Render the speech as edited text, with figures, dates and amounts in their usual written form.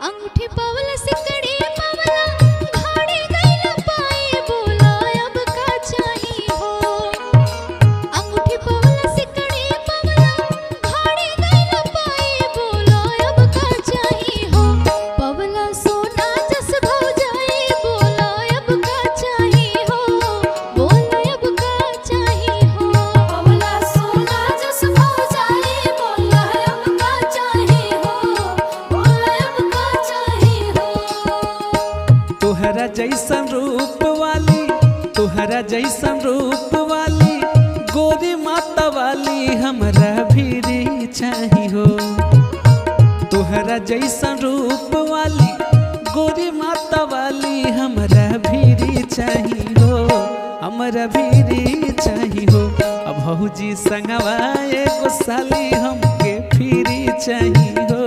अंगूठी पवला सिकड़ी पवला घाड़ी गइला पाए बोला अब का चाही हो। अंगूठी पवला सिकड़ी पवला घाड़ी गइला पाए बोला अब का चाही हो। पवला सोना जस भौजाई बोला अब का चाही हो। बोला अब का चाही हो। पवला सोना जस भौजाई बोला अब का चाही हो। बोला अब का चाही हो। तुहरा जैसन रूप वाली, तुहरा जैसन रूप वाली, गोरी माता वाली हमरा भीरी चाही हो। तुहरा जैसन रूप वाली, गोरी माता वाली हमरा भीरी चाही हो। हमरा भीरी चाही हो। अब भौजी संगवा एगो साली हमके फिरी चाही हो।